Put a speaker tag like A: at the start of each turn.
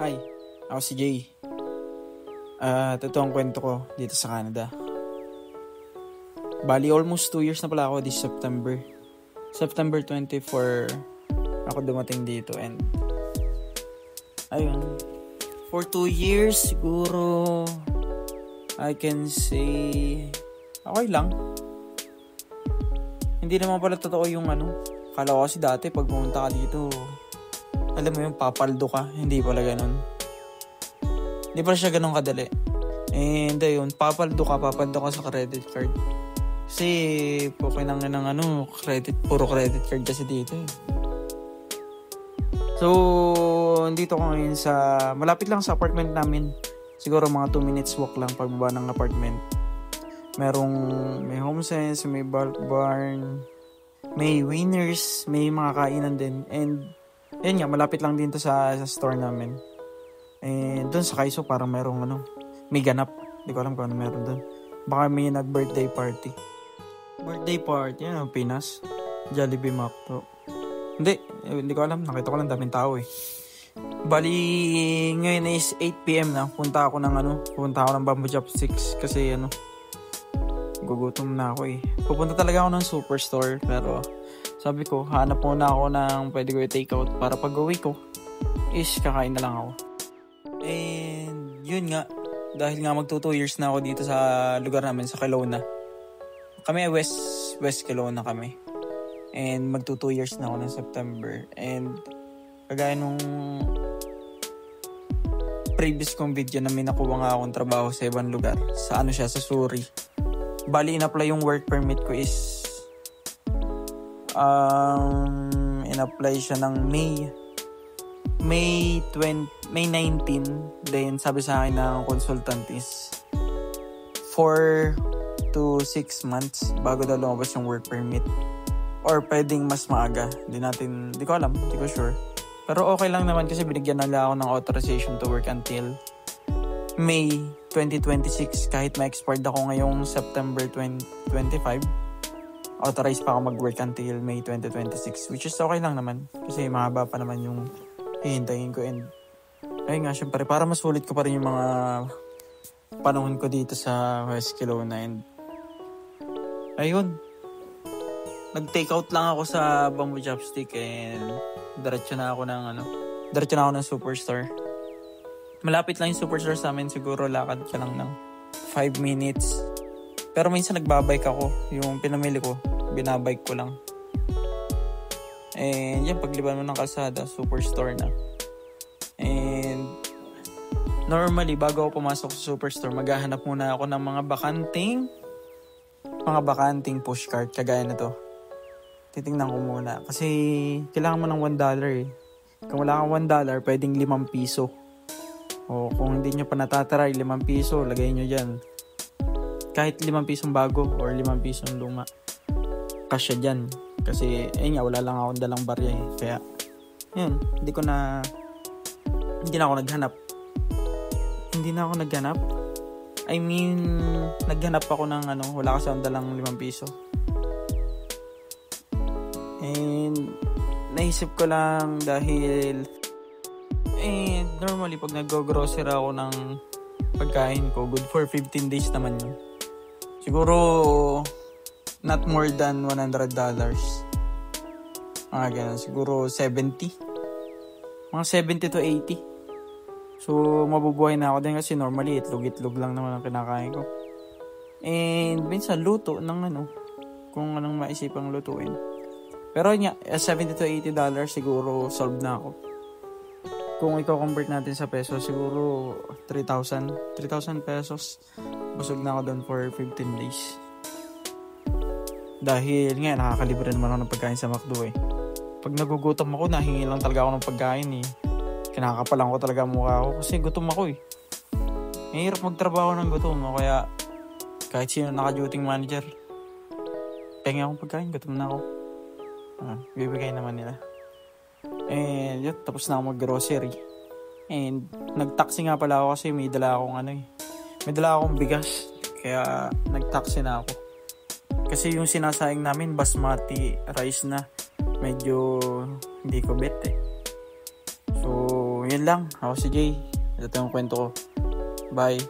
A: Hi, ako si Jay. Ito ang kwento ko dito sa Canada. Bali, almost 2 years na pala ako this September. September 24, ako dumating dito and ayun, for 2 years siguro I can say okay lang. Hindi naman pala totoo yung kala ko kasi dati pag pumunta ka dito, alam mo yung papaldo ka, hindi pala ganun. Hindi pala siya ganun kadali. And ayun, papaldo ka sa credit card. Kasi pukinang ng puro credit card kasi dito eh. So, dito ko ngayon malapit lang sa apartment namin. Siguro mga 2 minutes walk lang pagbaba ng apartment. May HomeSense, may bulk barn, may Winners, may mga kainan din. And yun nga, malapit lang din to sa store namin. And doon sa Kaiso parang merong may ganap. Hindi ko alam kung ano meron doon. Baka may nag-birthday party. Birthday party, Pinas. Jollibee Macdo. Hindi ko alam. Nakita ko lang daming tao eh. Bali, ngayon is 8 PM na. Punta ako ng Bamboo Chopsticks kasi gugutom na ako eh. Pupunta talaga ako ng superstore pero sabi ko, hanap muna ako ng pwede ko i-take out para pag uwi ko is kakain na lang ako. And yun nga, dahil nga magto 2 years na ako dito sa lugar namin sa Kelowna. Kami West Kelowna kami. And magto 2 years na ako ng September. And kagaya nung previous kong video na may nakuha nga akong trabaho sa ibang lugar. Sa sa Surrey. Bali, in-apply yung work permit ko is in-apply siya ng May 19. Then sabi sa akin ng consultant is 4 to 6 months bago daw lumabas yung work permit. Or pwedeng mas maaga. Hindi ko alam, hindi ko sure. Pero okay lang naman kasi binigyan nila ako ng authorization to work until May 2026. Kahit ma-expired ako ngayong September 2025, authorized pa ako mag-work until May 2026. Which is okay lang naman. Kasi mahaba pa naman yung hihintayin ko. And ayun nga, syempre, para masulit ko pa rin yung mga panahon ko dito sa West Kelowna. And ayun, nag-take out lang ako sa Bamboo Chopstick and diretso na ako ng superstore. Malapit lang yung superstore sa amin. Siguro lakad ka lang ng 5 minutes. Pero minsan nagbabike ako. Yung pinamili ko, binabike ko lang. And yan, pagliban mo ng kalsada, superstore na. And normally, bago ako pumasok sa superstore, maghahanap muna ako ng mga bakanting pushcart, kagaya na to. Titingnan ko muna. Kasi kailangan mo ng $1 eh. Kung wala kang $1, pwedeng 5 piso. O kung hindi nyo pa natataray, 5 piso, lagay nyo dyan. Kahit 5 pisong bago or 5 pisong luma. Kasya dyan. Kasi, wala lang akong dalang barya eh. Kaya, yun, hindi na ako naghanap. I mean, naghanap ako ng wala kasi akong dalang 5 piso. And, naisip ko lang dahil normally pag nag-grocery ako ng pagkain ko, good for 15 days naman yun. Siguro not more than $100. Mga ganun, siguro 70. Mga 70 to 80. So mabubuhay na ako din kasi normally itlog lang naman ang kinakain ko. And minsan luto ng kung anong maisipang lutuin. Pero nga, $70 to $80 siguro solve na ako. Kung i-convert natin sa peso, siguro 3,000 pesos. Busog na ako doon for 15 days. Dahil nga, nakakalibre naman ako ng pagkain sa McDo eh. Pag nagugutom ako, nahingi lang talaga ako ng pagkain eh. Kinakapalan ko talaga mukha ko kasi gutom ako eh. Mahirap magtrabaho ng gutom. Kaya kahit sino naka-duty manager, pengen akong pagkain, gutom na ako. Bibigay naman nila. And yun, tapos na ako mag-grocery. And nag-taxi nga pala ako kasi may dala akong bigas. Kaya nag-taxi na ako. Kasi yung sinasayang namin basmati rice na. Medyo hindi ko bet eh. So yun Ayun lang, ako si Jay. Ito yung kwento ko. Bye.